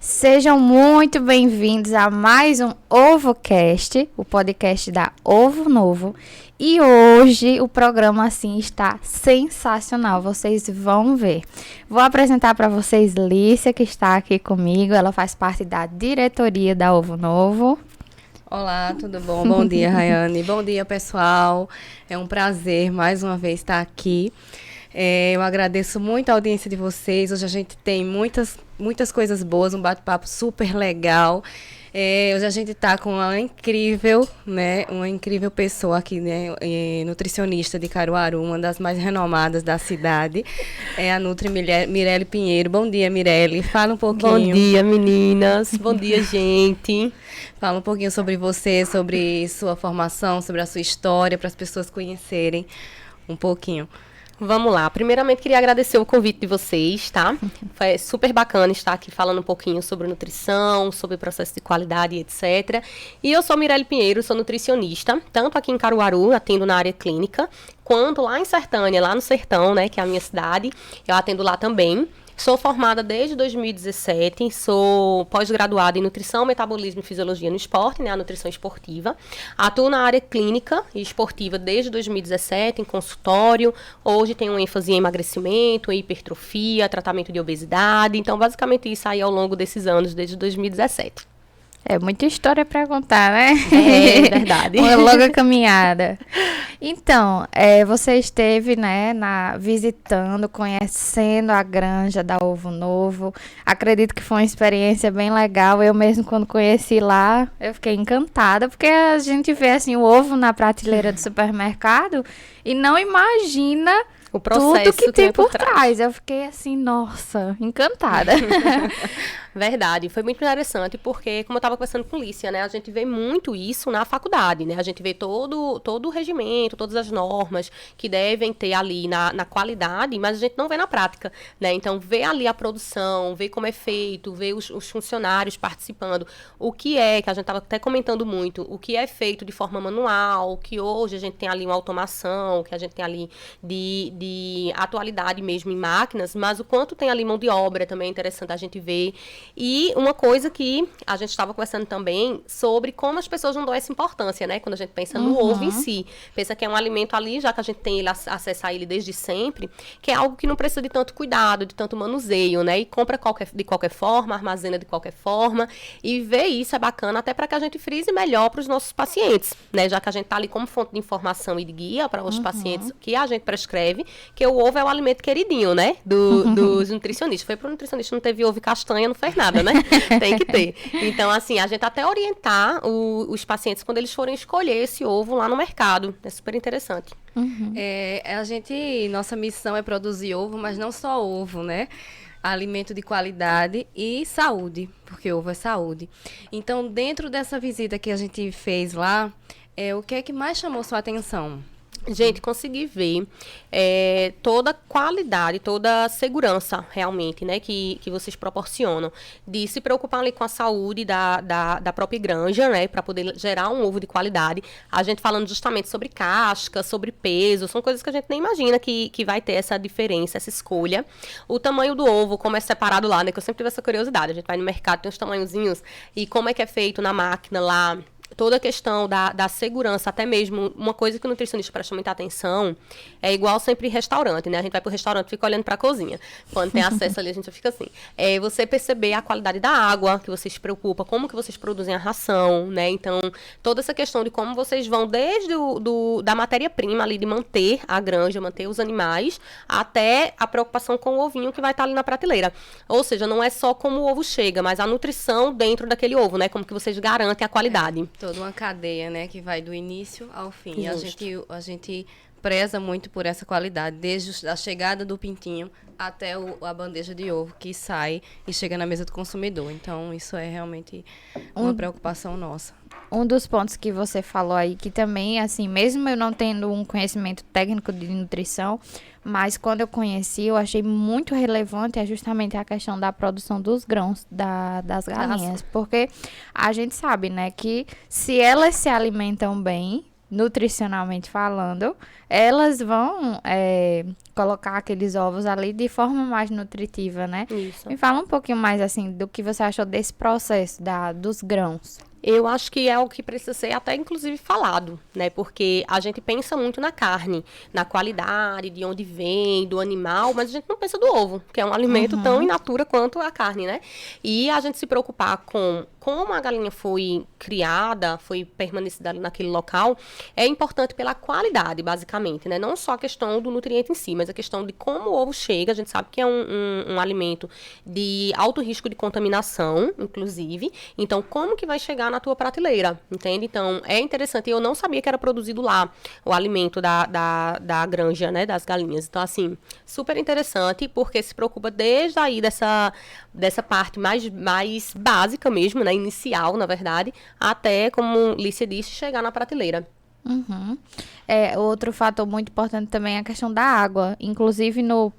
Sejam muito bem-vindos a mais um OvoCast, o podcast da Ovo Novo. E hoje o programa assim está sensacional, vocês vão ver. Vou apresentar para vocês Lícia, que está aqui comigo, ela faz parte da diretoria da Ovo Novo. Olá, tudo bom? Bom dia, Rayane. Bom dia, pessoal. É um prazer mais uma vez estar aqui. Eu agradeço muito a audiência de vocês. Hoje a gente tem muitas coisas boas, um bate-papo super legal. Hoje a gente está com uma incrível pessoa aqui, né? Nutricionista de Caruaru, uma das mais renomadas da cidade. É a Nutri Mirelle Pinheiro. Bom dia, Mirelle. Fala um pouquinho. Bom dia, meninas. Bom dia, gente. Fala um pouquinho sobre você, sobre sua formação, sobre a sua história, para as pessoas conhecerem um pouquinho. Vamos lá. Primeiramente, queria agradecer o convite de vocês, tá? Foi super bacana estar aqui falando um pouquinho sobre nutrição, sobre processo de qualidade, etc. E eu sou Mirelle Pinheiro, sou nutricionista, tanto aqui em Caruaru, atendo na área clínica, quanto lá em Sertânia, lá no Sertão, né, que é a minha cidade, eu atendo lá também. Sou formada desde 2017, sou pós-graduada em Nutrição, Metabolismo e Fisiologia no Esporte, né, a nutrição esportiva. Atuo na área clínica e esportiva desde 2017, em consultório. Hoje tenho ênfase em emagrecimento, em hipertrofia, tratamento de obesidade. Então, basicamente isso aí ao longo desses anos, desde 2017. É muita história para contar, né? É verdade. Uma longa caminhada. Então, você esteve, né, visitando, conhecendo a granja da Ovo Novo. Acredito que foi uma experiência bem legal. Eu mesmo, quando conheci lá, eu fiquei encantada, porque a gente vê, assim, o ovo na prateleira do supermercado e não imagina o processo tudo que tem por trás. Eu fiquei assim, nossa, encantada. Verdade, foi muito interessante porque, como eu estava conversando com Lícia, né, a gente vê muito isso na faculdade, né, a gente vê todo o regimento, todas as normas que devem ter ali na qualidade, mas a gente não vê na prática, né, então vê ali a produção, vê como é feito, vê os funcionários participando, o que a gente estava até comentando muito, o que é feito de forma manual, que hoje a gente tem ali uma automação, que a gente tem ali de atualidade mesmo em máquinas, mas o quanto tem ali mão de obra também é interessante a gente ver. E uma coisa que a gente estava conversando também sobre como as pessoas não dão essa importância, né? Quando a gente pensa no ovo em si. Pensa que é um alimento ali, já que a gente tem acesso a ele desde sempre, que é algo que não precisa de tanto cuidado, de tanto manuseio, né? E compra de qualquer forma, armazena de qualquer forma. E ver isso é bacana até para que a gente frise melhor para os nossos pacientes, né? Já que a gente está ali como fonte de informação e de guia para os pacientes que a gente prescreve, que o ovo é o alimento queridinho, né? Dos nutricionistas. Foi para o nutricionista, não teve ovo e castanha, não fez nada, né? Tem que ter. Então, assim, a gente até orientar os pacientes quando eles forem escolher esse ovo lá no mercado. É super interessante. Nossa missão é produzir ovo, mas não só ovo, né? Alimento de qualidade e saúde, porque ovo é saúde. Então, dentro dessa visita que a gente fez lá, o que é que mais chamou sua atenção? Gente, consegui ver toda a qualidade, toda a segurança realmente, né, que vocês proporcionam, de se preocupar ali com a saúde da própria granja, né, para poder gerar um ovo de qualidade. A gente falando justamente sobre casca, sobre peso, são coisas que a gente nem imagina que vai ter essa diferença, essa escolha. O tamanho do ovo, como é separado lá, né, que eu sempre tive essa curiosidade. A gente vai no mercado, tem uns tamanhozinhos, e como é que é feito na máquina lá. Toda a questão da segurança, até mesmo uma coisa que o nutricionista presta muita atenção, é igual sempre em restaurante, né? A gente vai pro restaurante e fica olhando pra cozinha. Quando tem acesso ali, a gente fica assim. Você perceber a qualidade da água que vocês se preocupam, como que vocês produzem a ração, né? Então, toda essa questão de como vocês vão desde da matéria-prima ali, de manter a granja, manter os animais, até a preocupação com o ovinho que vai estar ali na prateleira. Ou seja, não é só como o ovo chega, mas a nutrição dentro daquele ovo, né? Como que vocês garantem a qualidade. Toda uma cadeia, né, que vai do início ao fim. Justo. A gente preza muito por essa qualidade, desde a chegada do pintinho até a bandeja de ovo que sai e chega na mesa do consumidor. Então, isso é realmente uma preocupação nossa. Um dos pontos que você falou aí, que também, assim, mesmo eu não tendo um conhecimento técnico de nutrição, mas quando eu conheci, eu achei muito relevante, é justamente a questão da produção dos grãos das galinhas. Porque a gente sabe, né, que se elas se alimentam bem, nutricionalmente falando, elas vão colocar aqueles ovos ali de forma mais nutritiva, né? Isso. Me fala um pouquinho mais, assim, do que você achou desse processo dos grãos. Eu acho que é o que precisa ser até, inclusive, falado, né? Porque a gente pensa muito na carne, na qualidade, de onde vem, do animal, mas a gente não pensa do ovo, que é um alimento tão in natura quanto a carne, né? E a gente se preocupar com como a galinha foi criada, foi permanecida ali naquele local, é importante pela qualidade, basicamente, né? Não só a questão do nutriente em si, mas a questão de como o ovo chega. A gente sabe que é um alimento de alto risco de contaminação, inclusive. Então, como que vai chegar na tua prateleira, entende? Então, é interessante. Eu não sabia que era produzido lá o alimento da granja, né? Das galinhas. Então, assim, super interessante, porque se preocupa desde aí dessa parte mais básica mesmo, né? Inicial, na verdade, até, como Lícia disse, chegar na prateleira. Uhum. Outro fator muito importante também é a questão da água. Inclusive, no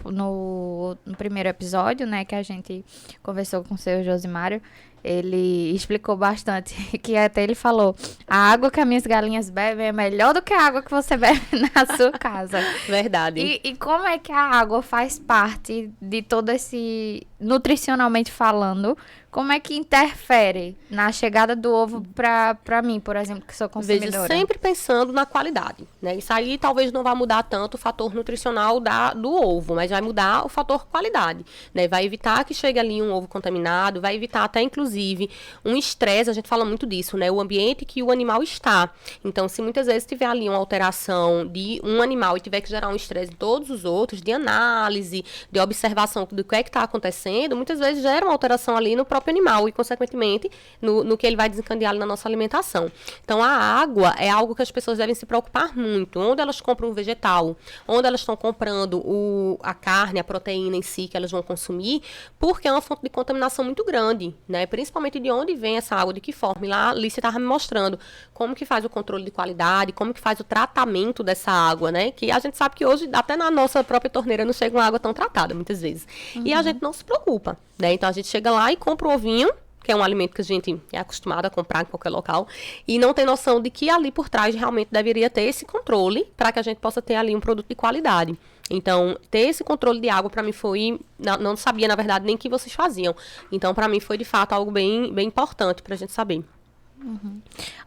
primeiro episódio, né, que a gente conversou com o seu Josimário, ele explicou bastante, que até ele falou, a água que as minhas galinhas bebem é melhor do que a água que você bebe na sua casa. Verdade. E como é que a água faz parte de todo esse, nutricionalmente falando, como é que interfere na chegada do ovo pra mim, por exemplo, que sou consumidora? Veja, sempre pensando na qualidade, né? Isso aí talvez não vá mudar tanto o fator nutricional do ovo, mas vai mudar o fator qualidade, né? Vai evitar que chegue ali um ovo contaminado, vai evitar até, inclusive, um estresse, a gente fala muito disso, né? O ambiente que o animal está. Então, se muitas vezes tiver ali uma alteração de um animal e tiver que gerar um estresse em todos os outros, de análise, de observação do que é que está acontecendo, muitas vezes gera uma alteração ali no próprio animal e, consequentemente, no que ele vai desencadear ali na nossa alimentação. Então, a água é algo que as pessoas devem se preocupar muito. Onde elas compram um vegetal, onde elas estão comprando a carne, a proteína em si que elas vão consumir, porque é uma fonte de contaminação muito grande, né? Principalmente de onde vem essa água, de que forma. E lá a Alice estava me mostrando como que faz o controle de qualidade, como que faz o tratamento dessa água, né? Que a gente sabe que hoje, até na nossa própria torneira, não chega uma água tão tratada, muitas vezes. E a gente não se preocupa, né? Então, a gente chega lá e compra o ovinho, que é um alimento que a gente é acostumado a comprar em qualquer local, e não tem noção de que ali por trás realmente deveria ter esse controle para que a gente possa ter ali um produto de qualidade. Então, ter esse controle de água para mim foi... Não sabia, na verdade, nem que vocês faziam. Então, para mim foi, de fato, algo bem, bem importante para a gente saber.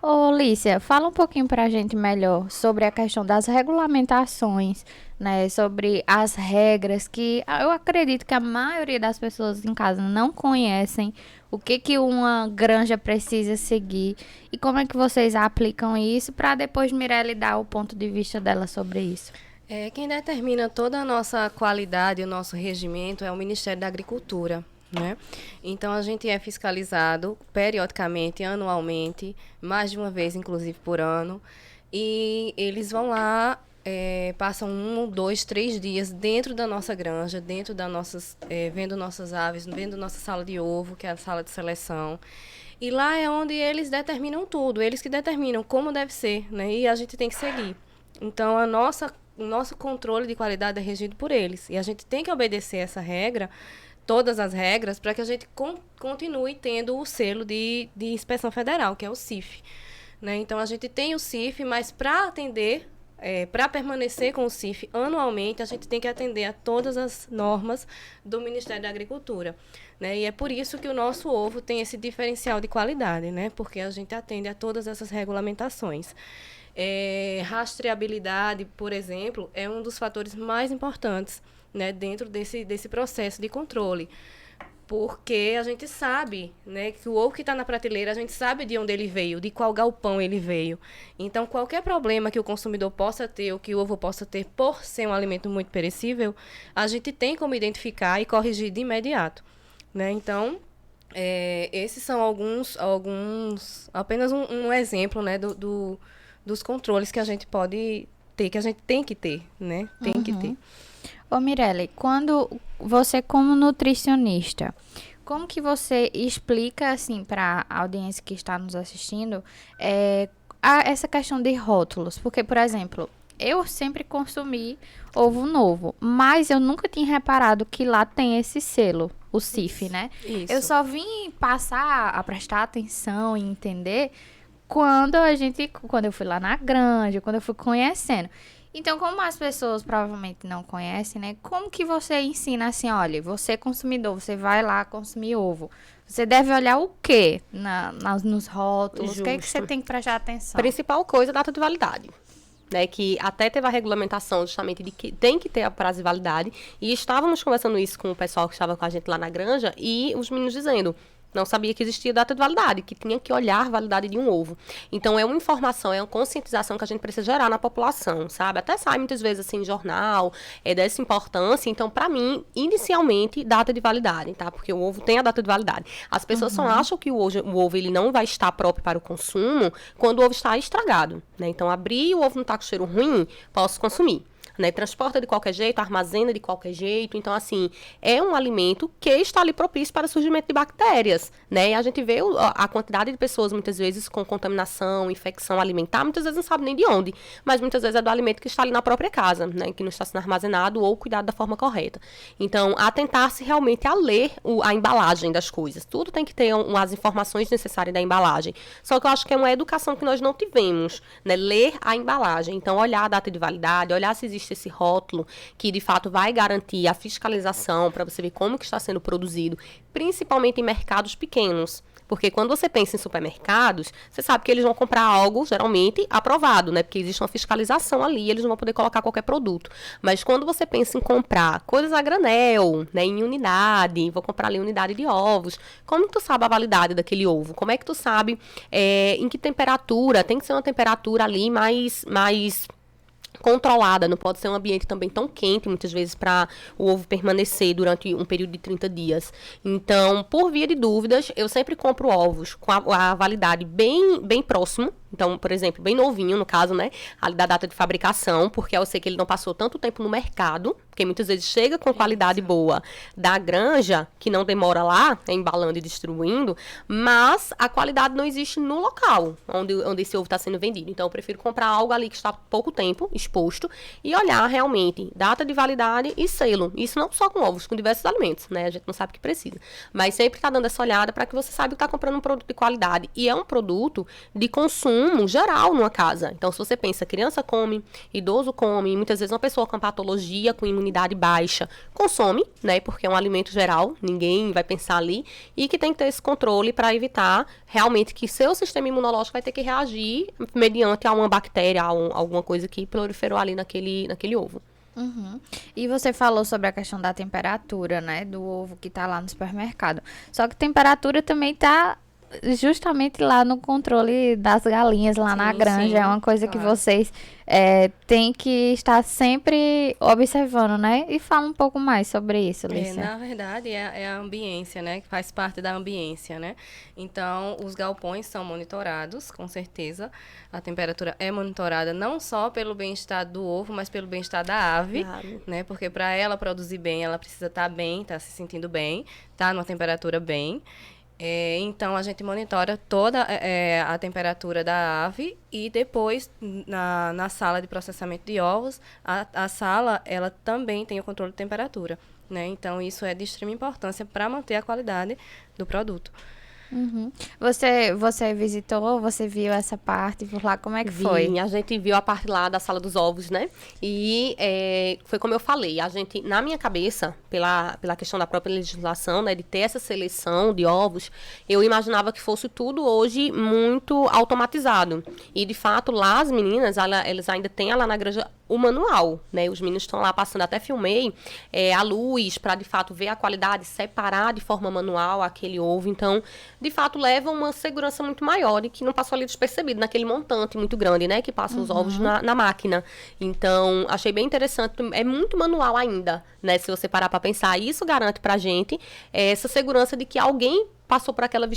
Ô, Lícia, fala um pouquinho pra gente melhor sobre a questão das regulamentações, né? Sobre as regras que eu acredito que a maioria das pessoas em casa não conhecem o que uma granja precisa seguir e como é que vocês aplicam isso para depois Mirelle dar o ponto de vista dela sobre isso. Quem determina toda a nossa qualidade, o nosso regimento é o Ministério da Agricultura, né? Então, a gente é fiscalizado periodicamente, anualmente, mais de uma vez, inclusive, por ano. E eles vão lá, passam 1, 2, 3 dias dentro da nossa granja, dentro das nossas, vendo nossas aves, vendo nossa sala de ovo, que é a sala de seleção. E lá é onde eles determinam tudo, eles que determinam como deve ser, né? E a gente tem que seguir. Então, o nosso controle de qualidade é regido por eles. E a gente tem que obedecer essa regra, todas as regras, para que a gente continue tendo o selo de inspeção federal, que é o CIF. Né? Então, a gente tem o CIF, mas para atender, para permanecer com o CIF anualmente, a gente tem que atender a todas as normas do Ministério da Agricultura. Né? E é por isso que o nosso ovo tem esse diferencial de qualidade, né? Porque a gente atende a todas essas regulamentações. Rastreabilidade, por exemplo, é um dos fatores mais importantes, né, dentro desse processo de controle. Porque a gente sabe, né, que o ovo que está na prateleira, a gente sabe de onde ele veio, de qual galpão ele veio. Então, qualquer problema que o consumidor possa ter, ou que o ovo possa ter por ser um alimento muito perecível, a gente tem como identificar e corrigir de imediato. Né? Então, esses são apenas um exemplo, né, dos controles que a gente pode ter, que a gente tem que ter, né? Tem que ter. Ô, Mirelle, quando você, como nutricionista, como que você explica, assim, para a audiência que está nos assistindo, essa questão de rótulos? Porque, por exemplo, eu sempre consumi ovo novo, mas eu nunca tinha reparado que lá tem esse selo, o CIF, né? Isso. Eu só vim passar a prestar atenção e entender quando eu fui lá na granja, quando eu fui conhecendo. Então, como as pessoas provavelmente não conhecem, né? Como que você ensina assim, olha, você consumidor, você vai lá consumir ovo. Você deve olhar o quê nos rótulos? O que é que você tem que prestar atenção? Principal coisa, data de validade. Né, que até teve a regulamentação justamente de que tem que ter a prazo de validade. E estávamos conversando isso com o pessoal que estava com a gente lá na granja e os meninos dizendo... Não sabia que existia data de validade, que tinha que olhar a validade de um ovo. Então, é uma informação, é uma conscientização que a gente precisa gerar na população, sabe? Até sai muitas vezes, assim, em jornal, dessa importância. Então, para mim, inicialmente, data de validade, tá? Porque o ovo tem a data de validade. As pessoas só acham que o ovo ele não vai estar próprio para o consumo quando o ovo está estragado, né? Então, abrir o ovo não está com cheiro ruim, posso consumir. Né, transporta de qualquer jeito, armazena de qualquer jeito. Então, assim, é um alimento que está ali propício para o surgimento de bactérias, né? E a gente vê a quantidade de pessoas, muitas vezes, com contaminação, infecção alimentar, muitas vezes não sabe nem de onde, mas muitas vezes é do alimento que está ali na própria casa, né? Que não está sendo armazenado ou cuidado da forma correta. Então, atentar-se realmente a ler a embalagem das coisas. Tudo tem que ter as informações necessárias da embalagem. Só que eu acho que é uma educação que nós não tivemos, né? Ler a embalagem. Então, olhar a data de validade, olhar se existe esse rótulo que de fato vai garantir a fiscalização para você ver como que está sendo produzido, principalmente em mercados pequenos. Porque quando você pensa em supermercados, você sabe que eles vão comprar algo, geralmente, aprovado, né? Porque existe uma fiscalização ali, eles não vão poder colocar qualquer produto. Mas quando você pensa em comprar coisas a granel, né? Em unidade, vou comprar ali unidade de ovos, como que tu sabe a validade daquele ovo? Como é que tu sabe em que temperatura? Tem que ser uma temperatura ali mais controlada, não pode ser um ambiente também tão quente, muitas vezes, para o ovo permanecer durante um período de 30 dias. Então, por via de dúvidas, eu sempre compro ovos com a validade bem próximo. Então, por exemplo, bem novinho, no caso, né, da data de fabricação, porque eu sei que ele não passou tanto tempo no mercado, porque muitas vezes chega com qualidade boa da granja, que não demora lá, embalando e distribuindo, mas a qualidade não existe no local onde esse ovo está sendo vendido. Então, eu prefiro comprar algo ali que está há pouco tempo exposto e olhar realmente data de validade e selo. Isso não só com ovos, com diversos alimentos, né? A gente não sabe o que precisa. Mas sempre está dando essa olhada para que você saiba que está comprando um produto de qualidade. E é um produto de consumo geral numa casa. Então, se você pensa, criança come, idoso come, muitas vezes uma pessoa com patologia, com imunidade baixa, consome, né? Porque é um alimento geral, ninguém vai pensar ali, e que tem que ter esse controle para evitar realmente que seu sistema imunológico vai ter que reagir mediante a uma bactéria, alguma coisa que proliferou ali naquele ovo. Uhum. E você falou sobre a questão da temperatura, né? Do ovo que tá lá no supermercado. Só que temperatura também tá justamente lá no controle das galinhas lá na granja. Sim, é uma coisa que vocês têm que estar sempre observando, né? E fala um pouco mais sobre isso, Lícia. Na verdade, é a ambiência, né? Que faz parte da ambiência, né? Então, os galpões são monitorados, com certeza. A temperatura é monitorada não só pelo bem-estar do ovo, mas pelo bem-estar da ave, né? Porque para ela produzir bem, ela precisa estar bem, estar se sentindo bem, estar numa temperatura bem. Então, a gente monitora toda a temperatura da ave e depois, na sala de processamento de ovos, a sala ela também tem o controle de temperatura, né? Então, isso é de extrema importância para manter a qualidade do produto. Uhum. Você visitou, você viu essa parte por lá, como é que foi? A gente viu a parte lá da sala dos ovos, né? E foi como eu falei, a gente, na minha cabeça, pela questão da própria legislação, né, de ter essa seleção de ovos, eu imaginava que fosse tudo hoje muito automatizado. E, de fato, lá as meninas, elas ainda têm lá na granja o manual, né? Os meninos estão lá passando, até filmei a luz para, de fato, ver a qualidade, separar de forma manual aquele ovo. Então, de fato, leva uma segurança muito maior e que não passou ali despercebido naquele montante muito grande, né? Que passa os ovos na máquina. Então, achei bem interessante. É muito manual ainda, né? Se você parar para pensar. Isso garante pra gente essa segurança de que alguém passou por aquela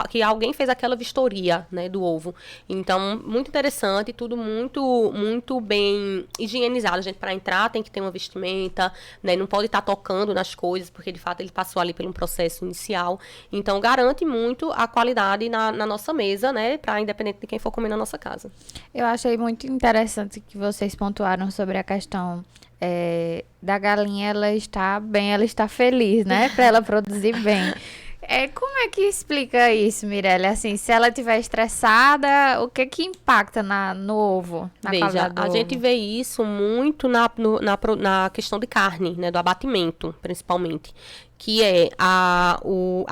que alguém fez aquela vistoria, né, do ovo. Então, muito interessante, tudo muito bem higienizado. A gente, para entrar, tem que ter uma vestimenta, né, não pode estar tocando nas coisas, porque, de fato, ele passou ali por um processo inicial. Então, garante muito a qualidade na nossa mesa, né, para independente de quem for comer na nossa casa. Eu achei muito interessante que vocês pontuaram sobre a questão da galinha, ela está bem, ela está feliz, né, para ela produzir bem. Como é que explica isso, Mirelle? Assim, se ela estiver estressada, o que que impacta no ovo? Na Veja, qualidade do a gente ovo? vê isso muito na questão de carne, né, do abatimento, principalmente, que é a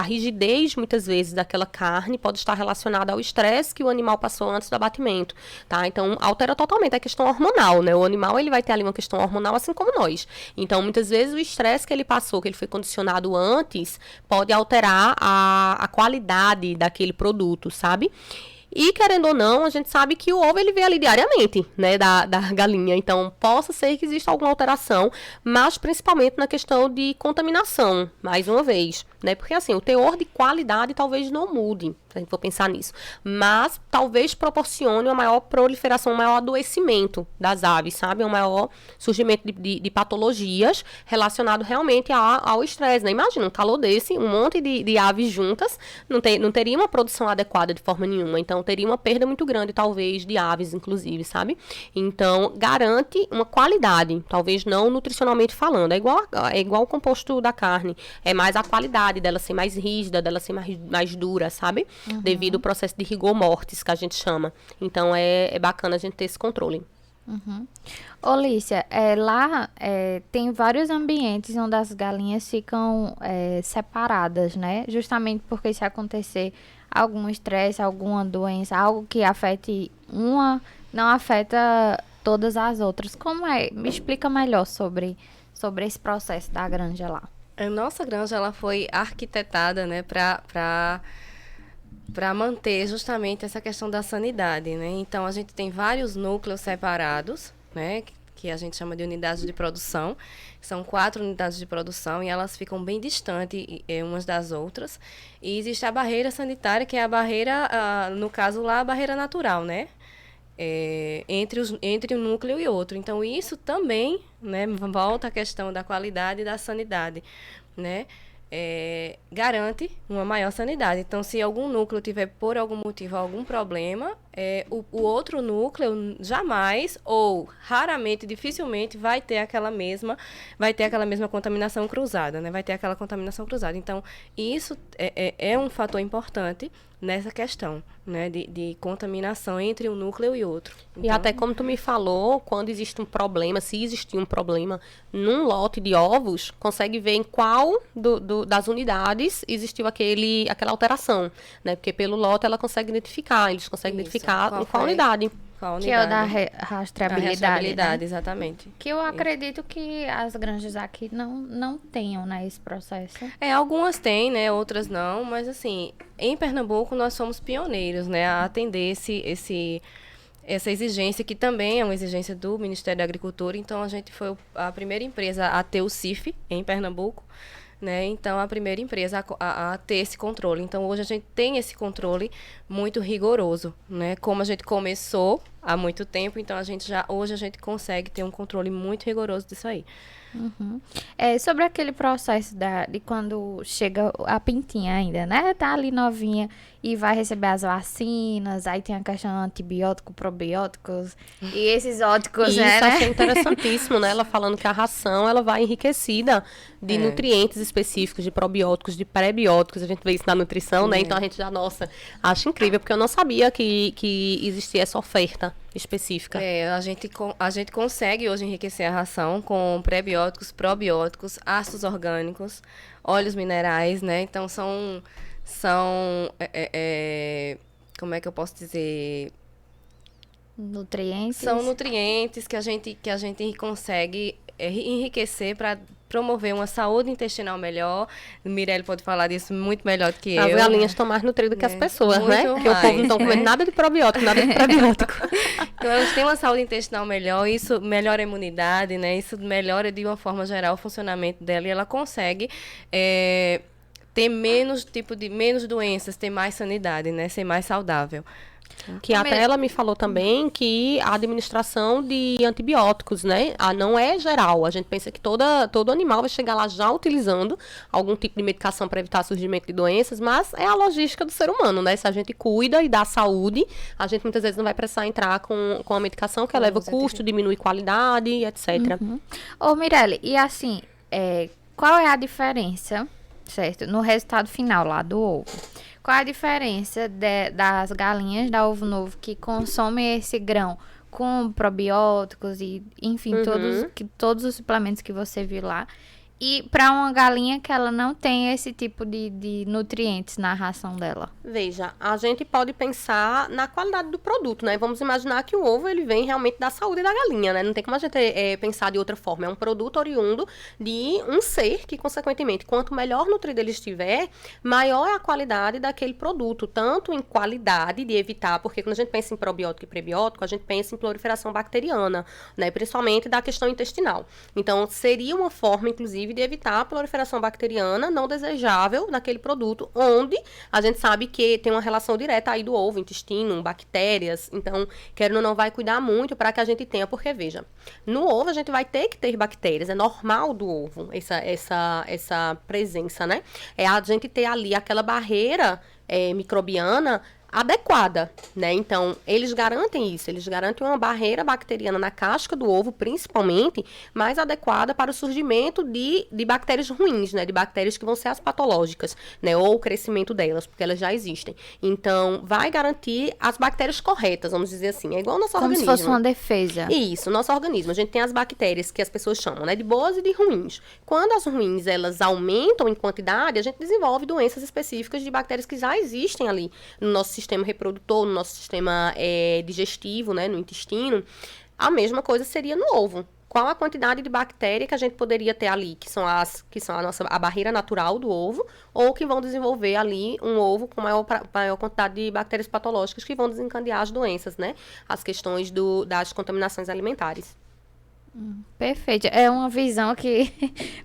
rigidez, muitas vezes, daquela carne pode estar relacionada ao estresse que o animal passou antes do abatimento, tá? Então, altera totalmente a questão hormonal, né? O animal, ele vai ter ali uma questão hormonal, assim como nós. Então, muitas vezes, o estresse que ele passou, que ele foi condicionado antes, pode alterar a qualidade daquele produto, sabe? E, querendo ou não, a gente sabe que o ovo, ele vem ali diariamente, né, da galinha. Então, possa ser que exista alguma alteração, mas principalmente na questão de contaminação, mais uma vez, né? Porque, assim, o teor de qualidade talvez não mude, se a gente for pensar nisso. Mas, talvez proporcione uma maior proliferação, um maior adoecimento das aves, sabe? Um maior surgimento de patologias relacionado realmente ao estresse, né? Imagina, um calor desse, um monte de aves juntas, não teria uma produção adequada de forma nenhuma. Então, teria uma perda muito grande, talvez, de aves, inclusive, sabe? Então, garante uma qualidade, talvez não nutricionalmente falando. É igual o composto da carne. É mais a qualidade dela ser mais rígida, dela ser mais dura, sabe? Devido ao processo de rigor mortis, que a gente chama. Então, é bacana a gente ter esse controle. Ô, Lícia, lá tem vários ambientes onde as galinhas ficam separadas, né? Justamente porque se acontecer algum estresse, alguma doença, algo que afete uma, não afeta todas as outras. Como é? Me explica melhor sobre esse processo da granja lá. A nossa granja, ela foi arquitetada, né, para manter justamente essa questão da sanidade, né? Então, a gente tem vários núcleos separados, né, que a gente chama de unidades de produção. São 4 unidades de produção e elas ficam bem distantes umas das outras. E existe a barreira sanitária, que é a barreira, no caso lá, a barreira natural, né? Entre um núcleo e outro. Então, isso também, né, volta à questão da qualidade e da sanidade, né? Garante uma maior sanidade. Então, se algum núcleo tiver, por algum motivo, algum problema, o outro núcleo jamais ou raramente, dificilmente vai ter aquela mesma contaminação cruzada, né? Vai ter aquela contaminação cruzada. Então, isso é um fator importante nessa questão, né, de contaminação entre um núcleo e outro. E Então, até como tu me falou, quando existe um problema, se existir um problema num lote de ovos, consegue ver em qual das unidades existiu aquela alteração, né? Porque pelo lote ela consegue identificar, eles conseguem Isso, identificar qual em qual foi? unidade. qual Que é o da unidade? rastreabilidade, A rastreabilidade, né? exatamente. Que eu acredito que as granjas aqui não tenham, né, esse processo. Algumas têm, né, outras não, mas assim, em Pernambuco nós somos pioneiros, né, a atender essa exigência, que também é uma exigência do Ministério da Agricultura. Então, a gente foi a primeira empresa a ter o CIF em Pernambuco, né? Então, a primeira empresa a ter esse controle. Então, hoje a gente tem esse controle muito rigoroso, né? Como a gente começou há muito tempo, então hoje a gente consegue ter um controle muito rigoroso disso aí. Sobre aquele processo de quando chega a pintinha ainda, né? Tá ali novinha e vai receber as vacinas, aí tem a questão antibiótico, probióticos e esses óticos, Isso, né? achei interessantíssimo, né? Ela falando que a ração, ela vai enriquecida de nutrientes específicos, de probióticos, de pré-bióticos. A gente vê isso na nutrição, né? Então, a gente já, nossa, acho incrível, porque eu não sabia que existia essa oferta específica. A gente consegue hoje enriquecer a ração com pré-bióticos, probióticos, ácidos orgânicos, óleos minerais, né? Então, como é que eu posso dizer? Nutrientes. São nutrientes que a gente consegue enriquecer para promover uma saúde intestinal melhor. Mirelle pode falar disso muito melhor do que As eu. galinhas estão mais nutridas que as pessoas, Muito né? Porque o povo não está comendo nada de probiótico, nada de prebiótico. Então, elas têm uma saúde intestinal melhor, isso melhora a imunidade, né? Isso melhora, de uma forma geral, o funcionamento dela, e ela consegue ter menos doenças, ter mais sanidade, né? Ser mais saudável. Que até ela me falou também que a administração de antibióticos, né, não é geral. A gente pensa que todo animal vai chegar lá já utilizando algum tipo de medicação para evitar surgimento de doenças, mas é a logística do ser humano, né? Se a gente cuida e dá saúde, a gente muitas vezes não vai precisar entrar com a medicação que eleva o custo, diminui qualidade, etc. Ô, Mirelle, e assim, qual é a diferença Certo. No resultado final lá do ovo. Qual a diferença das galinhas da Ovo Novo que consomem esse grão com probióticos e, enfim, todos os suplementos que você viu lá? E para uma galinha que ela não tem esse tipo de nutrientes na ração dela? Veja, a gente pode pensar na qualidade do produto, né? Vamos imaginar que o ovo, ele vem realmente da saúde da galinha, né? Não tem como a gente pensar de outra forma. É um produto oriundo de um ser que, consequentemente, quanto melhor nutrido ele estiver, maior é a qualidade daquele produto. Tanto em qualidade de evitar, porque quando a gente pensa em probiótico e prebiótico, a gente pensa em proliferação bacteriana, né? Principalmente da questão intestinal. Então, seria uma forma, inclusive, de evitar a proliferação bacteriana não desejável naquele produto, onde a gente sabe que tem uma relação direta aí do ovo, intestino, bactérias. Então, querendo ou não, vai cuidar muito para que a gente tenha, porque veja, no ovo a gente vai ter que ter bactérias, é normal do ovo essa presença, né? É a gente ter ali aquela barreira microbiana adequada, né? Então, eles garantem isso, eles garantem uma barreira bacteriana na casca do ovo, principalmente, mais adequada para o surgimento de bactérias ruins, né? De bactérias que vão ser as patológicas, né? Ou o crescimento delas, porque elas já existem. Então, vai garantir as bactérias corretas, vamos dizer assim. É igual o nosso organismo. Como se fosse uma defesa. Isso, nosso organismo. A gente tem as bactérias que as pessoas chamam, né? De boas e de ruins. Quando as ruins, elas aumentam em quantidade, a gente desenvolve doenças específicas de bactérias que já existem ali no nosso sistema reprodutor, no nosso sistema digestivo, né, no intestino. A mesma coisa seria no ovo. Qual a quantidade de bactéria que a gente poderia ter ali, que são a barreira natural do ovo, ou que vão desenvolver ali um ovo com maior quantidade de bactérias patológicas que vão desencadear as doenças, né? As questões das contaminações alimentares. Perfeito. É uma visão que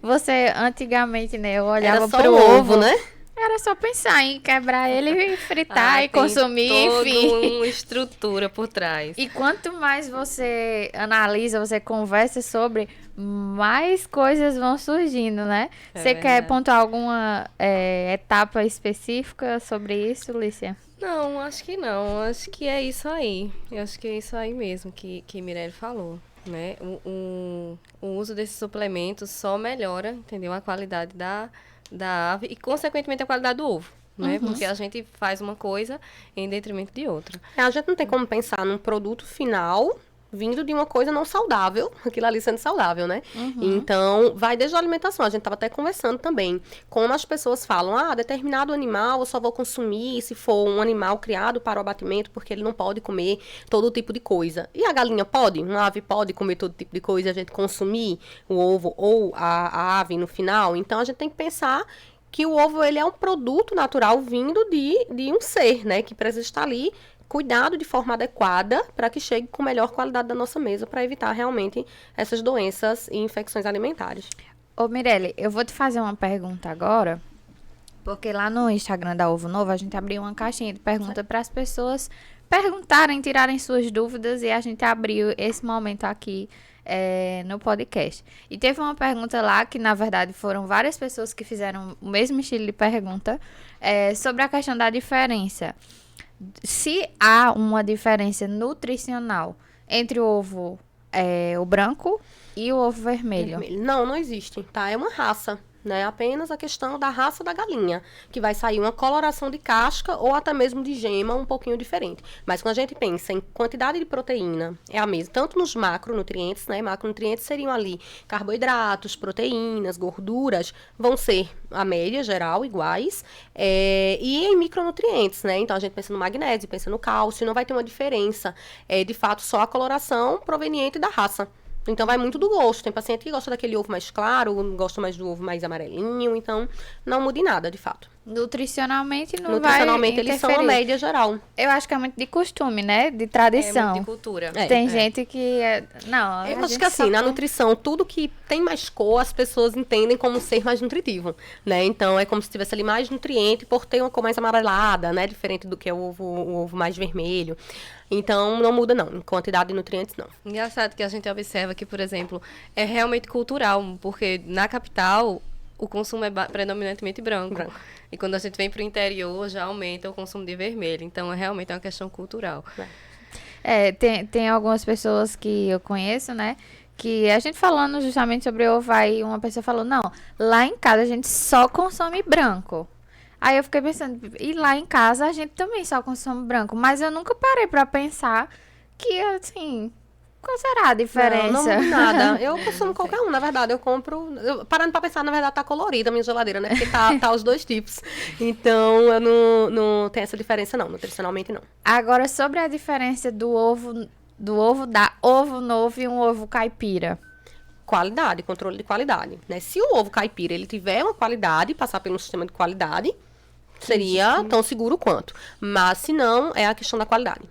você antigamente, né, eu olhava Era só pro o ovo, né? Era só pensar em quebrar ele e fritar e Tem consumir, toda enfim. uma estrutura por trás. E quanto mais você analisa, você conversa sobre, mais coisas vão surgindo, né? Você quer verdade. pontuar alguma etapa específica sobre isso, Lícia? Não, acho que não. Acho que é isso aí. Eu acho que é isso aí mesmo que Mirelle falou, né? O uso desses suplementos só melhora, entendeu? A qualidade da ave e, consequentemente, a qualidade do ovo, né? Porque a gente faz uma coisa em detrimento de outra. A gente não tem como pensar num produto final vindo de uma coisa não saudável, aquilo ali sendo saudável, né? Então, vai desde a alimentação. A gente estava até conversando também. Como as pessoas falam, determinado animal eu só vou consumir se for um animal criado para o abatimento, porque ele não pode comer todo tipo de coisa. E a galinha pode? Uma ave pode comer todo tipo de coisa e a gente consumir o ovo ou a ave no final? Então, a gente tem que pensar que o ovo, ele é um produto natural vindo de um ser, né? Que precisa estar ali cuidado de forma adequada para que chegue com melhor qualidade da nossa mesa para evitar realmente essas doenças e infecções alimentares. Ô, Mirelle, eu vou te fazer uma pergunta agora, porque lá no Instagram da Ovo Novo a gente abriu uma caixinha de perguntas para as pessoas perguntarem, tirarem suas dúvidas, e a gente abriu esse momento aqui no podcast. E teve uma pergunta lá que, na verdade, foram várias pessoas que fizeram o mesmo estilo de pergunta sobre a questão da diferença. Se há uma diferença nutricional entre o ovo o branco e o ovo vermelho. Não existe, tá? É uma raça, né? Apenas a questão da raça da galinha, que vai sair uma coloração de casca ou até mesmo de gema um pouquinho diferente. Mas quando a gente pensa em quantidade de proteína, é a mesma, tanto nos macronutrientes, né? Macronutrientes seriam ali carboidratos, proteínas, gorduras, vão ser a média geral iguais, e em micronutrientes, né? Então a gente pensa no magnésio, pensa no cálcio, não vai ter uma diferença, de fato só a coloração proveniente da raça. Então, vai muito do gosto. Tem paciente que gosta daquele ovo mais claro, gosta mais do ovo mais amarelinho. Então, não muda em nada, de fato. Nutricionalmente não vai Nutricionalmente, eles são a média geral. Eu acho que é muito de costume, né? De tradição. É muito de cultura. Tem gente que... Não, eu acho que assim, na nutrição, tudo que tem mais cor, as pessoas entendem como ser mais nutritivo, né? Então, é como se tivesse ali mais nutriente por ter uma cor mais amarelada, né? Diferente do que o ovo mais vermelho. Então, não muda, não. Em quantidade de nutrientes, não. Engraçado que a gente observa que, por exemplo, é realmente cultural, porque na capital o consumo é predominantemente branco. E quando a gente vem para o interior, já aumenta o consumo de vermelho. Então, realmente é uma questão cultural. Tem algumas pessoas que eu conheço, né? que a gente falando justamente sobre ovo, aí uma pessoa falou, não, lá em casa a gente só consome branco. Aí eu fiquei pensando, e lá em casa a gente também só consome branco, mas eu nunca parei pra pensar que, assim, qual será a diferença? Não muda nada. Eu consumo qualquer um, na verdade. Eu compro. Parando pra pensar, na verdade, tá colorida a minha geladeira, né? Porque tá os dois tipos. Então, eu não tenho essa diferença, não. Nutricionalmente, não. Agora, sobre a diferença do ovo da ovo novo e um ovo caipira. Qualidade, controle de qualidade, né? Se o ovo caipira, ele tiver uma qualidade, passar pelo sistema de qualidade, seria tão seguro quanto. Mas, se não, é a questão da qualidade.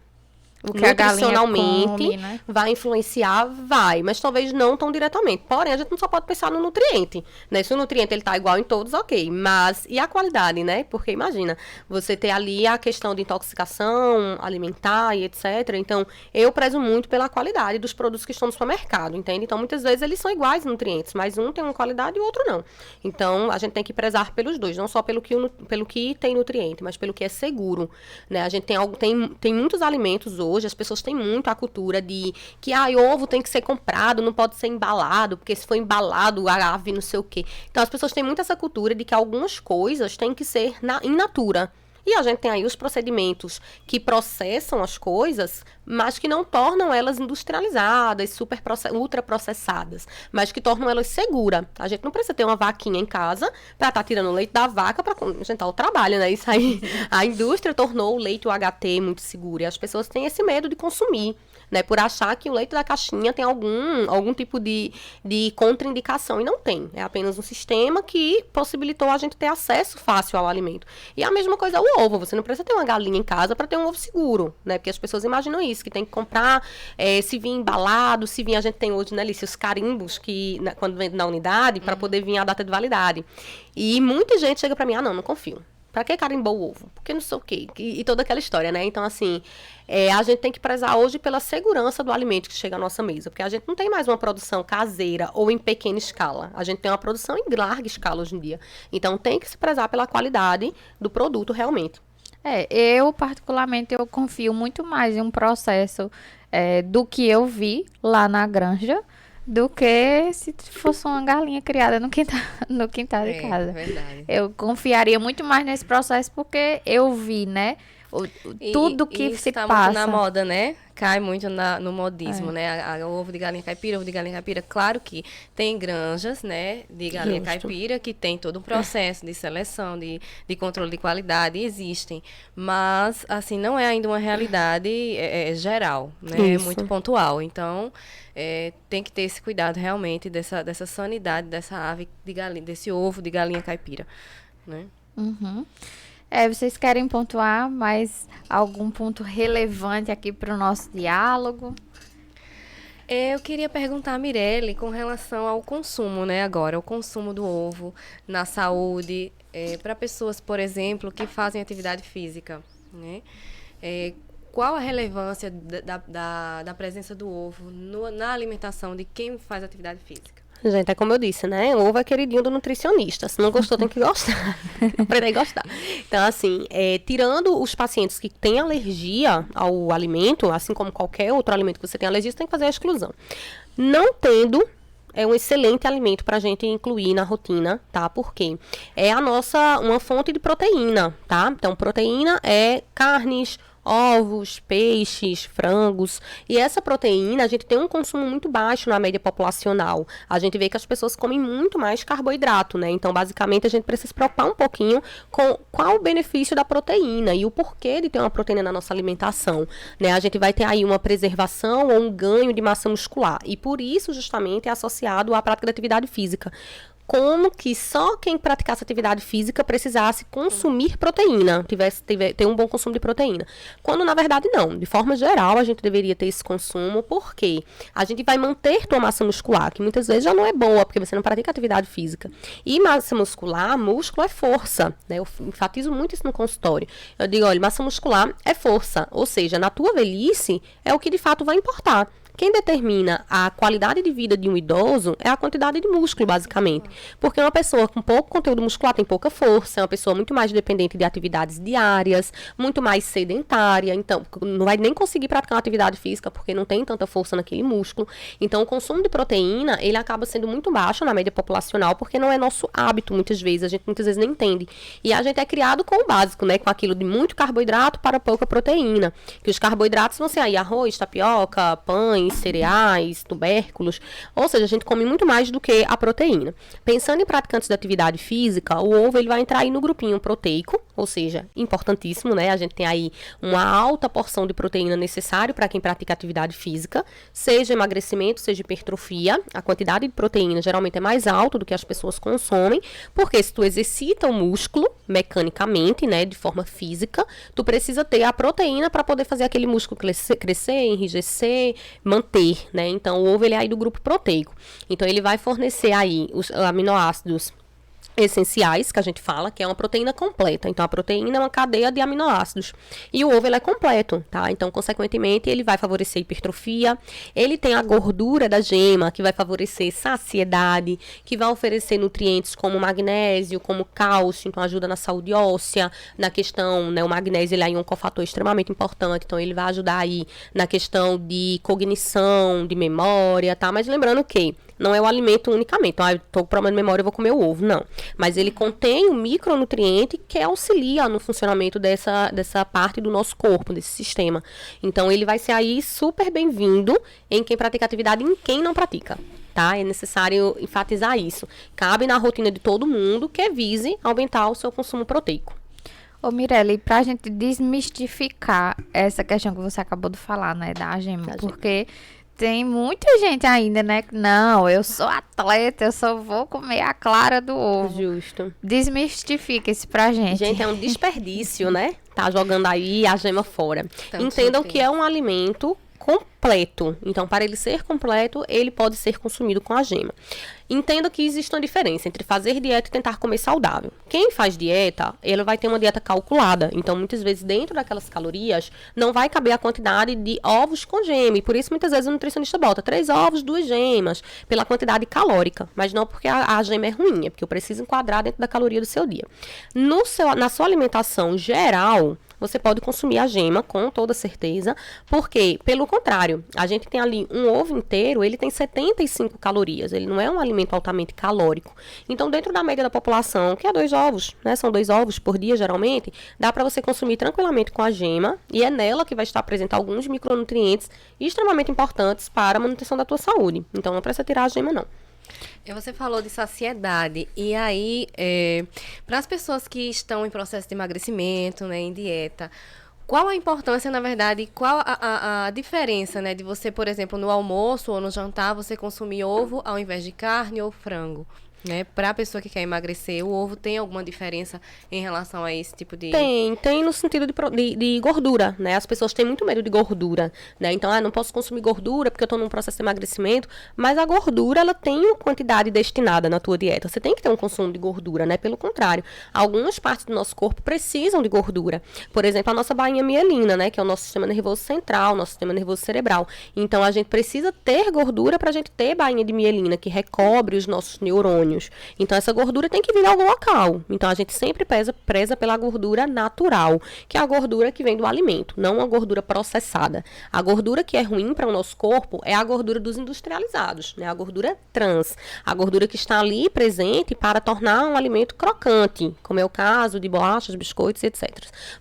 O que a galinha Nutricionalmente, come, né? vai influenciar, vai, mas talvez não tão diretamente. Porém, a gente não só pode pensar no nutriente, né? Se o nutriente ele tá igual em todos, ok. Mas, e a qualidade, né? Porque imagina, você ter ali a questão de intoxicação alimentar e etc. Então, eu prezo muito pela qualidade dos produtos que estão no supermercado, entende? Então, muitas vezes eles são iguais em nutrientes, mas um tem uma qualidade e o outro não. Então, a gente tem que prezar pelos dois, não só pelo que tem nutriente, mas pelo que é seguro, né? A gente tem muitos alimentos hoje, as pessoas têm muito a cultura de que ovo tem que ser comprado, não pode ser embalado, porque se for embalado, a ave não sei o quê. Então, as pessoas têm muito essa cultura de que algumas coisas têm que ser in natura. E a gente tem aí os procedimentos que processam as coisas, mas que não tornam elas industrializadas, ultraprocessadas, mas que tornam elas seguras. A gente não precisa ter uma vaquinha em casa para estar tirando o leite da vaca para contentar o trabalho, né? Isso aí, a indústria tornou o leite UHT muito seguro e as pessoas têm esse medo de consumir, né, por achar que o leite da caixinha tem algum tipo de contraindicação, e não tem. É apenas um sistema que possibilitou a gente ter acesso fácil ao alimento. E a mesma coisa o ovo, você não precisa ter uma galinha em casa para ter um ovo seguro, né, porque as pessoas imaginam isso, que tem que comprar, se vir embalado, se vir, a gente tem hoje, né, Lícia, os carimbos, que quando vende na unidade, para poder vir a data de validade. E muita gente chega para mim, não confio. Pra que carimbou o ovo? Porque não sei o quê. E toda aquela história, né? Então, assim, a gente tem que prezar hoje pela segurança do alimento que chega à nossa mesa. Porque a gente não tem mais uma produção caseira ou em pequena escala. A gente tem uma produção em larga escala hoje em dia. Então, tem que se prezar pela qualidade do produto realmente. Eu, particularmente, eu confio muito mais em um processo do que eu vi lá na granja do que se fosse uma galinha criada no quintal de casa. É verdade. Eu confiaria muito mais nesse processo porque eu vi, né? Tudo que se tá passa. Muito na moda, né? Cai muito no modismo, né? O ovo de galinha caipira, claro que tem granjas, né? De galinha caipira que tem todo um processo de seleção, de controle de qualidade, existem. Mas, assim, não é ainda uma realidade geral, né? É muito pontual. Então, tem que ter esse cuidado realmente dessa sanidade dessa ave de galinha, desse ovo de galinha caipira, né? Uhum. Vocês querem pontuar mais algum ponto relevante aqui para o nosso diálogo? Eu queria perguntar a Mirelle com relação ao consumo, né, agora, o consumo do ovo na saúde, para pessoas, por exemplo, que fazem atividade física, né? Qual a relevância da presença do ovo na alimentação de quem faz atividade física? Gente, é como eu disse, né? O ovo é queridinho do nutricionista. Se não gostou, tem que gostar. Aprender a gostar. Então, assim, tirando os pacientes que têm alergia ao alimento, assim como qualquer outro alimento que você tem alergia, você tem que fazer a exclusão. Não tendo, é um excelente alimento para a gente incluir na rotina, tá? Porque é uma fonte de proteína, tá? Então, proteína é carnes, ovos, peixes, frangos. E essa proteína, a gente tem um consumo muito baixo na média populacional. A gente vê que as pessoas comem muito mais carboidrato, né? Então, basicamente, a gente precisa se preocupar um pouquinho com qual o benefício da proteína e o porquê de ter uma proteína na nossa alimentação, né? A gente vai ter aí uma preservação ou um ganho de massa muscular. E por isso, justamente, é associado à prática da atividade física. Como que só quem praticasse atividade física precisasse consumir proteína, ter um bom consumo de proteína. Quando, na verdade, não. De forma geral, a gente deveria ter esse consumo, porque a gente vai manter tua massa muscular, que muitas vezes já não é boa, porque você não pratica atividade física. E massa muscular, músculo é força, né? Eu enfatizo muito isso no consultório. Eu digo, olha, massa muscular é força, ou seja, na tua velhice é o que de fato vai importar. Quem determina a qualidade de vida de um idoso é a quantidade de músculo, basicamente. Porque uma pessoa com pouco conteúdo muscular tem pouca força, é uma pessoa muito mais dependente de atividades diárias, muito mais sedentária, então não vai nem conseguir praticar uma atividade física porque não tem tanta força naquele músculo. Então o consumo de proteína, ele acaba sendo muito baixo na média populacional porque não é nosso hábito muitas vezes, a gente muitas vezes nem entende. E a gente é criado com o básico, né, com aquilo de muito carboidrato para pouca proteína, que os carboidratos vão ser aí arroz, tapioca, pães, cereais, tubérculos, ou seja, a gente come muito mais do que a proteína. Pensando em praticantes de atividade física, o ovo ele vai entrar aí no grupinho proteico, ou seja, importantíssimo, né? A gente tem aí uma alta porção de proteína necessário para quem pratica atividade física, seja emagrecimento, seja hipertrofia, a quantidade de proteína geralmente é mais alta do que as pessoas consomem, porque se tu exercita o músculo mecanicamente, né, de forma física, tu precisa ter a proteína para poder fazer aquele músculo crescer, enrijecer, manter, né? Então o ovo ele é aí do grupo proteico. Então ele vai fornecer aí os aminoácidos essenciais, que a gente fala, que é uma proteína completa. Então, a proteína é uma cadeia de aminoácidos. E o ovo, ele é completo, tá? Então, consequentemente, ele vai favorecer hipertrofia. Ele tem a gordura da gema, que vai favorecer saciedade, que vai oferecer nutrientes como magnésio, como cálcio, então ajuda na saúde óssea, na questão, né, o magnésio, ele é um cofator extremamente importante, então ele vai ajudar aí na questão de cognição, de memória, tá? Mas lembrando que não é o alimento unicamente. Então, tô com problema de memória, eu vou comer o ovo. Não. Mas ele contém um micronutriente que auxilia no funcionamento dessa parte do nosso corpo, desse sistema. Então, ele vai ser aí super bem-vindo em quem pratica atividade e em quem não pratica. Tá? É necessário enfatizar isso. Cabe na rotina de todo mundo que vise aumentar o seu consumo proteico. Ô Mirelle, pra gente desmistificar essa questão que você acabou de falar, né, da gema, porque tem muita gente ainda, né? Não, eu sou atleta, eu só vou comer a clara do ovo. Justo. Desmistifica isso pra gente. Gente, é um desperdício, né? Tá jogando aí a gema fora. Entendam que é um alimento completo. Então, para ele ser completo, ele pode ser consumido com a gema. Entenda que existe uma diferença entre fazer dieta e tentar comer saudável. Quem faz dieta, ele vai ter uma dieta calculada. Então, muitas vezes, dentro daquelas calorias, não vai caber a quantidade de ovos com gema. E por isso, muitas vezes, o nutricionista bota 3 ovos, 2 gemas, pela quantidade calórica. Mas não porque a gema é ruim, é porque eu preciso enquadrar dentro da caloria do seu dia. Na sua alimentação geral, você pode consumir a gema, com toda certeza, porque, pelo contrário, a gente tem ali um ovo inteiro, ele tem 75 calorias, ele não é um alimento altamente calórico. Então, dentro da média da população, que é 2 ovos, né, são 2 ovos por dia, geralmente, dá para você consumir tranquilamente com a gema, e é nela que vai estar presente alguns micronutrientes extremamente importantes para a manutenção da tua saúde. Então, não precisa tirar a gema, não. Você falou de saciedade, e aí, para as pessoas que estão em processo de emagrecimento, né, em dieta, qual a importância, na verdade, qual a diferença, né, de você, por exemplo, no almoço ou no jantar, você consumir ovo ao invés de carne ou frango? Né? Para a pessoa que quer emagrecer, o ovo tem alguma diferença em relação a esse tipo de... Tem no sentido de gordura, né? As pessoas têm muito medo de gordura, né? Então, não posso consumir gordura porque eu estou num processo de emagrecimento, mas a gordura, ela tem uma quantidade destinada na tua dieta. Você tem que ter um consumo de gordura, né? Pelo contrário, algumas partes do nosso corpo precisam de gordura. Por exemplo, a nossa bainha mielina, né? Que é o nosso sistema nervoso central, nosso sistema nervoso cerebral. Então, a gente precisa ter gordura para a gente ter bainha de mielina, que recobre os nossos neurônios. Então, essa gordura tem que vir de algum local. Então, a gente sempre preza pela gordura natural, que é a gordura que vem do alimento, não a gordura processada. A gordura que é ruim para o nosso corpo é a gordura dos industrializados, né? A gordura trans, a gordura que está ali presente para tornar um alimento crocante, como é o caso de bolachas, biscoitos, etc.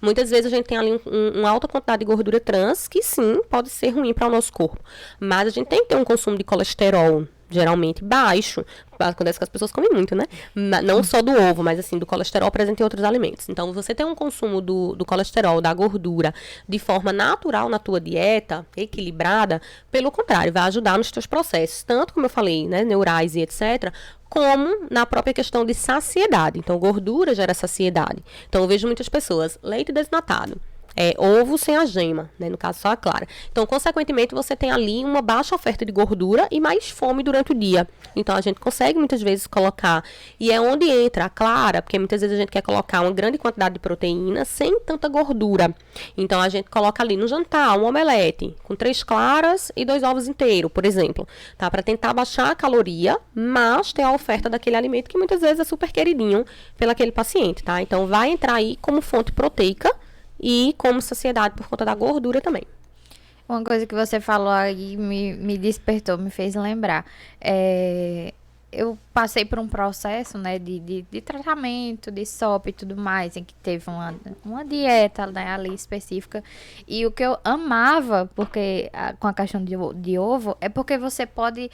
Muitas vezes a gente tem ali uma alta quantidade de gordura trans, que sim, pode ser ruim para o nosso corpo. Mas a gente tem que ter um consumo de colesterol geralmente baixo, acontece que as pessoas comem muito, né? Não só do ovo, mas assim, do colesterol presente em outros alimentos. Então, você tem um consumo do colesterol, da gordura, de forma natural na tua dieta, equilibrada, pelo contrário, vai ajudar nos teus processos, tanto como eu falei, né, neurais e etc., como na própria questão de saciedade. Então, gordura gera saciedade. Então, eu vejo muitas pessoas, leite desnatado. ovo sem a gema, né? No caso, só a clara. Então, consequentemente, você tem ali uma baixa oferta de gordura e mais fome durante o dia. Então, a gente consegue muitas vezes colocar. E é onde entra a clara, porque muitas vezes a gente quer colocar uma grande quantidade de proteína sem tanta gordura. Então, a gente coloca ali no jantar um omelete com 3 claras e 2 ovos inteiros, por exemplo. Tá? Para tentar baixar a caloria, mas ter a oferta daquele alimento que muitas vezes é super queridinho pelaquele paciente, tá? Então, vai entrar aí como fonte proteica e como saciedade por conta da gordura também. Uma coisa que você falou aí me despertou, me fez lembrar. Eu passei por um processo, né, de tratamento, de SOP e tudo mais, em que teve uma dieta, né, ali específica. E o que eu amava, porque com a questão de ovo, é porque você pode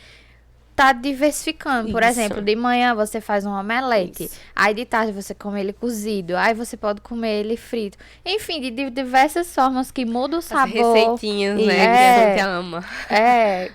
tá diversificando. Por Isso. exemplo, de manhã você faz um omelete, Isso. aí de tarde você come ele cozido, aí você pode comer ele frito. Enfim, de diversas formas que muda o As sabor. receitinhas, né? É. Que a gente ama.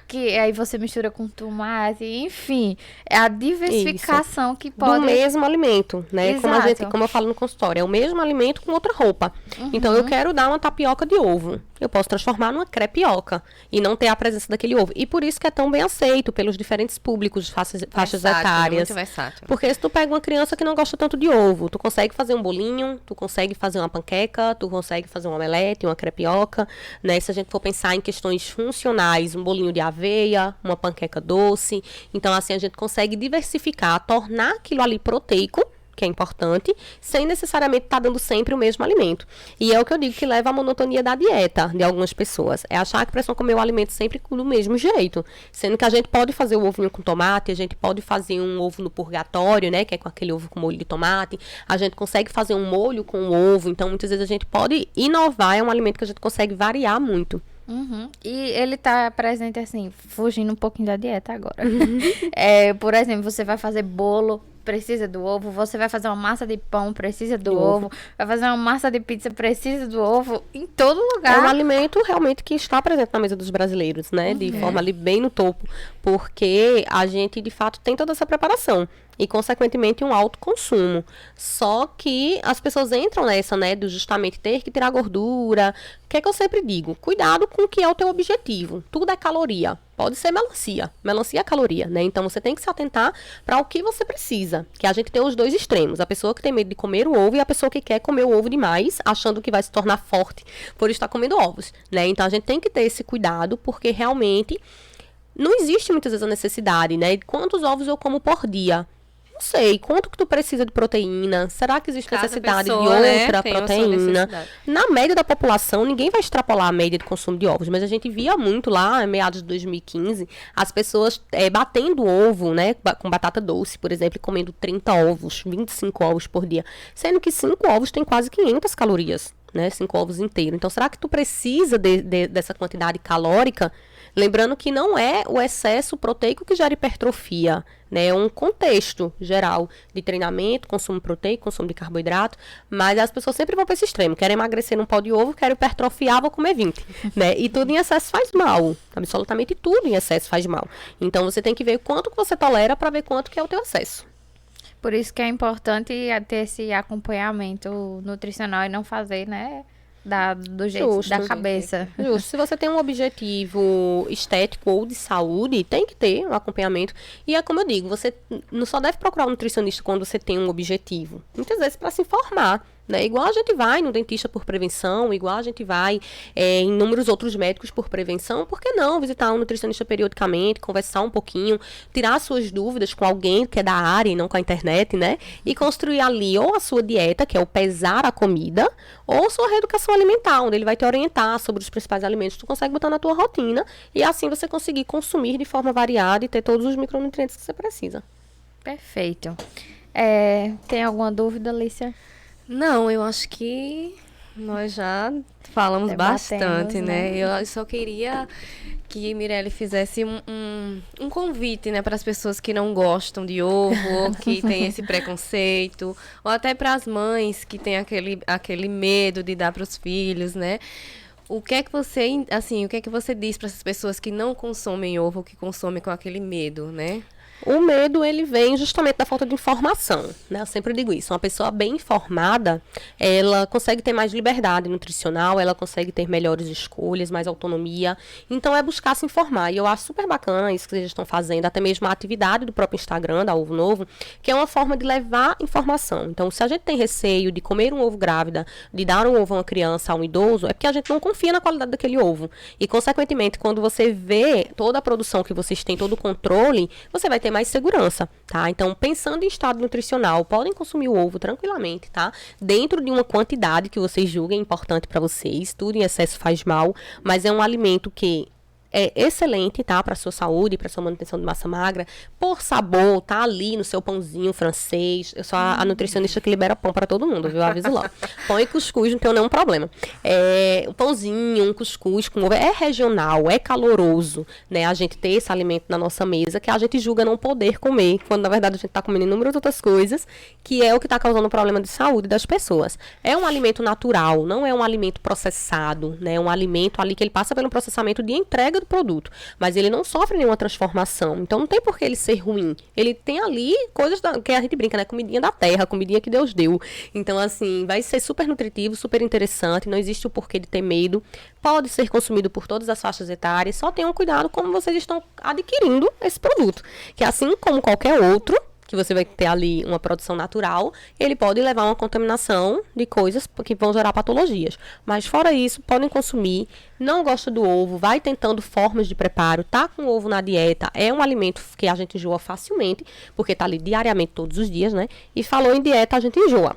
Que aí você mistura com tomate, enfim, é a diversificação que Do pode... mesmo alimento, né? Exato. Como eu falo no consultório, é o mesmo alimento com outra roupa. Então, eu quero dar uma tapioca de ovo. Eu posso transformar numa crepioca e não ter a presença daquele ovo. E por isso que é tão bem aceito pelos diferentes públicos de faixas Versátil, etárias. muito versátil. Porque se tu pega uma criança que não gosta tanto de ovo, tu consegue fazer um bolinho, tu consegue fazer uma panqueca, tu consegue fazer um omelete, uma crepioca, né? Se a gente for pensar em questões funcionais, um bolinho de aveia, uma panqueca doce. Então, assim, a gente consegue diversificar, tornar aquilo ali proteico, que é importante, sem necessariamente estar dando sempre o mesmo alimento. E é o que eu digo que leva à monotonia da dieta de algumas pessoas. É achar que precisam comer o alimento sempre do mesmo jeito. Sendo que a gente pode fazer o ovinho com tomate, a gente pode fazer um ovo no purgatório, né? Que é com aquele ovo com molho de tomate. A gente consegue fazer um molho com o ovo. Então, muitas vezes a gente pode inovar. É um alimento que a gente consegue variar muito. Uhum. E ele tá presente assim, fugindo um pouquinho da dieta agora. Por exemplo, você vai fazer bolo, precisa do ovo. Você vai fazer uma massa de pão, precisa do ovo. Vai fazer uma massa de pizza, precisa do ovo. Em todo É um lugar. alimento realmente que está presente na mesa dos brasileiros, né? De forma ali bem no topo. Porque a gente, de fato, tem toda essa preparação. E, consequentemente, um alto consumo. Só que as pessoas entram nessa, né? Do justamente ter que tirar gordura. O que é que eu sempre digo? Cuidado com o que é o teu objetivo. Tudo é caloria. Pode ser melancia. Melancia é caloria, né? Então, você tem que se atentar para o que você precisa. Que a gente tem os dois extremos. A pessoa que tem medo de comer o ovo e a pessoa que quer comer o ovo demais, achando que vai se tornar forte por estar comendo ovos, né? Então, a gente tem que ter esse cuidado, porque realmente não existe muitas vezes a necessidade, né? De quantos ovos eu como por dia? Não sei, quanto que tu precisa de proteína? Será que existe Cada necessidade pessoa, de né, outra tem a sua proteína? necessidade. Na média da população, ninguém vai extrapolar a média de consumo de ovos, mas a gente via muito lá, em meados de 2015, as pessoas batendo ovo, né, com batata doce, por exemplo, e comendo 30 ovos, 25 ovos por dia, sendo que 5 ovos tem quase 500 calorias, né, 5 ovos inteiros. Então, será que tu precisa dessa quantidade calórica? Lembrando que não é o excesso proteico que gera hipertrofia, né? É um contexto geral de treinamento, consumo proteico, consumo de carboidrato, mas as pessoas sempre vão para esse extremo. Querem emagrecer num pau de ovo, querem hipertrofiar, vou comer 20, né? E tudo em excesso faz mal. Absolutamente tudo em excesso faz mal. Então, você tem que ver quanto que você tolera para ver quanto que é o teu excesso. Por isso que é importante ter esse acompanhamento nutricional e não fazer, né? Do jeito Justo, da gente. cabeça. Justo. Se você tem um objetivo estético ou de saúde, tem que ter um acompanhamento. E é como eu digo, você não só deve procurar um nutricionista quando você tem um objetivo. Muitas vezes para se informar. Né? Igual a gente vai no dentista por prevenção, igual a gente vai em inúmeros outros médicos por prevenção, por que não visitar um nutricionista periodicamente, conversar um pouquinho, tirar suas dúvidas com alguém que é da área e não com a internet, né? E construir ali ou a sua dieta, que é o pesar a comida, ou sua reeducação alimentar, onde ele vai te orientar sobre os principais alimentos que tu consegue botar na tua rotina e assim você conseguir consumir de forma variada e ter todos os micronutrientes que você precisa. Perfeito. Tem alguma dúvida, Lícia? Não, eu acho que nós já falamos Debatemos, bastante, né? né? Eu só queria que Mirelle fizesse um convite, né, para as pessoas que não gostam de ovo, ou que têm esse preconceito, ou até para as mães que têm aquele medo de dar para os filhos, né? O que é que você diz para essas pessoas que não consomem ovo, que consomem com aquele medo, né? O medo, ele vem justamente da falta de informação, né? Eu sempre digo isso. Uma pessoa bem informada, ela consegue ter mais liberdade nutricional, ela consegue ter melhores escolhas, mais autonomia. Então, é buscar se informar. E eu acho super bacana isso que vocês estão fazendo, até mesmo a atividade do próprio Instagram, da Ovo Novo, que é uma forma de levar informação. Então, se a gente tem receio de comer um ovo grávida, de dar um ovo a uma criança, a um idoso, é porque a gente não confia na qualidade daquele ovo. E, consequentemente, quando você vê toda a produção que vocês têm, todo o controle, você vai ter mais segurança, tá? Então, pensando em estado nutricional, podem consumir o ovo tranquilamente, tá? Dentro de uma quantidade que vocês julguem importante para vocês. Tudo em excesso faz mal, mas é um alimento que é excelente, tá? Para sua saúde, para sua manutenção de massa magra. Por sabor, tá ali no seu pãozinho francês. Eu sou a nutricionista que libera pão para todo mundo, viu? Aviso logo. Pão e cuscuz, não tenho nenhum problema. Um pãozinho, um cuscuz com ovo. É regional, é caloroso, né? A gente ter esse alimento na nossa mesa que a gente julga não poder comer, quando na verdade a gente tá comendo inúmeras outras coisas, que é o que tá causando problema de saúde das pessoas. É um alimento natural, não é um alimento processado, né? É um alimento ali que ele passa pelo processamento de entrega do produto, mas ele não sofre nenhuma transformação, então não tem por que ele ser ruim. Ele tem ali coisas que a gente brinca, né? Comidinha da terra, comidinha que Deus deu. Então, assim, vai ser super nutritivo, super interessante, não existe o porquê de ter medo. Pode ser consumido por todas as faixas etárias, só tenham cuidado como vocês estão adquirindo esse produto, que assim como qualquer outro, que você vai ter ali uma produção natural, ele pode levar a uma contaminação de coisas que vão gerar patologias. Mas fora isso, podem consumir. Não gosta do ovo, vai tentando formas de preparo, tá com ovo na dieta, é um alimento que a gente enjoa facilmente, porque tá ali diariamente todos os dias, né? E falou em dieta, a gente enjoa.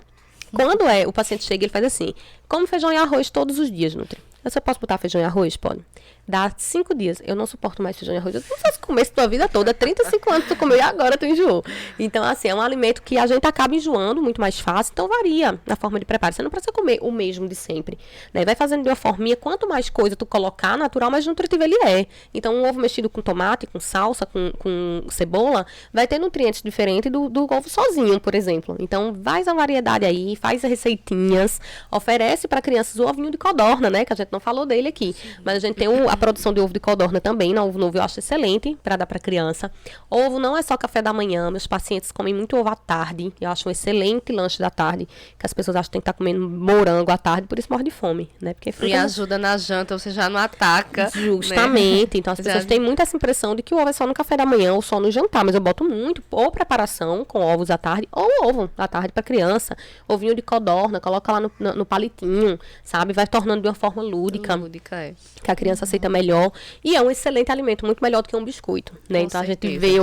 Quando o paciente chega, ele faz assim: come feijão e arroz todos os dias, Nutri. Você pode botar feijão e arroz? Pode. Dá 5 dias. Eu não suporto mais feijão e arroz. Eu não faço comer isso tua vida toda. 35 anos tu comeu e agora tu enjoou. Então, assim, é um alimento que a gente acaba enjoando muito mais fácil. Então, varia na forma de preparo. Você não precisa comer o mesmo de sempre, né? Vai fazendo de uma forminha. Quanto mais coisa tu colocar natural, mais nutritivo ele é. Então, um ovo mexido com tomate, com salsa, com cebola, vai ter nutrientes diferentes do ovo sozinho, por exemplo. Então, faz a variedade aí, faz as receitinhas, oferece para crianças o ovinho de codorna, né? Que a gente não falou dele aqui. Mas a gente tem a produção de ovo de codorna também, na Ovo Novo eu acho excelente para dar para criança. Ovo não é só café da manhã, meus pacientes comem muito ovo à tarde, eu acho um excelente lanche da tarde, que as pessoas acham que tem que estar comendo morango à tarde, por isso morre de fome, né? Porque e ajuda na janta, você já não ataca. Justamente, né? Então as pessoas Já... têm muito essa impressão de que o ovo é só no café da manhã ou só no jantar, mas eu boto muito, ou preparação com ovos à tarde, ou ovo à tarde para criança, ovinho de codorna, coloca lá no palitinho, sabe? Vai tornando de uma forma lúdica, que a criança aceita melhor, e é um excelente alimento, muito melhor do que um biscoito, né? Então certeza. A gente vê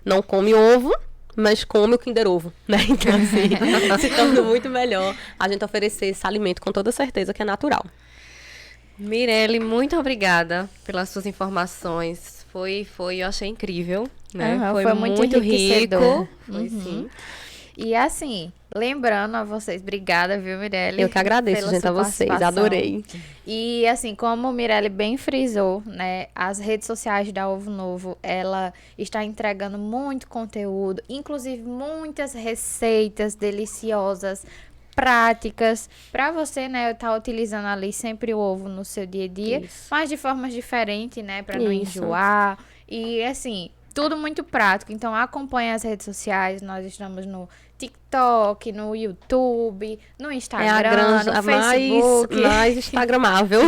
não come ovo, mas come o Kinder Ovo, né? Então assim, se torna muito melhor a gente oferecer esse alimento com toda certeza que é natural. Mirelle, muito obrigada pelas suas informações. Eu achei incrível, né? Foi muito rico. Foi sim. E assim, lembrando a vocês, obrigada, viu, Mirelle? Eu que agradeço, gente, a vocês, adorei. E assim, como a Mirelle bem frisou, né, as redes sociais da Ovo Novo, ela está entregando muito conteúdo, inclusive muitas receitas deliciosas, práticas, para você, né, estar utilizando ali sempre o ovo no seu dia a dia, mas de formas diferentes, né, para não enjoar. E assim, tudo muito prático. Então acompanhe as redes sociais, nós estamos no TikTok, no YouTube, no Instagram, no Facebook. Mais instagramável.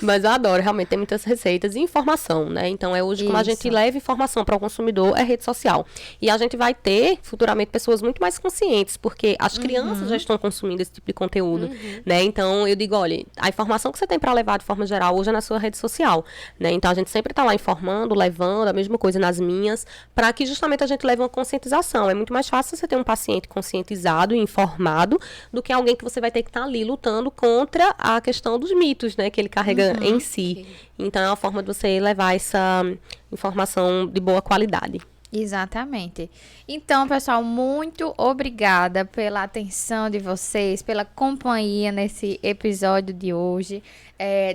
Mas eu adoro, realmente, tem muitas receitas e informação, né? Então, hoje como a gente leva informação para o consumidor, é rede social. E a gente vai ter, futuramente, pessoas muito mais conscientes, porque as crianças já estão consumindo esse tipo de conteúdo, né? Então, eu digo, olha, a informação que você tem para levar de forma geral hoje é na sua rede social, né? Então, a gente sempre está lá informando, levando, a mesma coisa nas minhas, para que justamente a gente leve uma conscientização. É muito mais fácil você ter um paciente conscientizado e informado do que alguém que você vai ter que estar ali lutando contra a questão dos mitos, né, que ele carrega em si. Então, é uma forma de você levar essa informação de boa qualidade. Exatamente. Então, pessoal, muito obrigada pela atenção de vocês, pela companhia nesse episódio de hoje.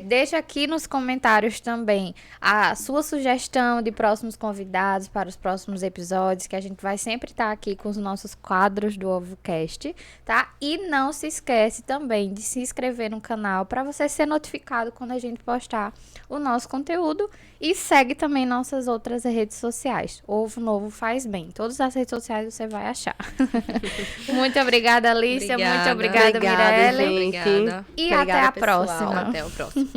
Deixa aqui nos comentários também a sua sugestão de próximos convidados para os próximos episódios, que a gente vai sempre estar aqui com os nossos quadros do OvoCast, tá? E não se esquece também de se inscrever no canal para você ser notificado quando a gente postar o nosso conteúdo, e segue também nossas outras redes sociais, Ovo Novo Faz Bem. Todas as redes sociais você vai achar. Muito obrigada, Alicia. Muito obrigada, Mirelle. Obrigada. E Obrigada, até a pessoal. próxima. Até o próximo.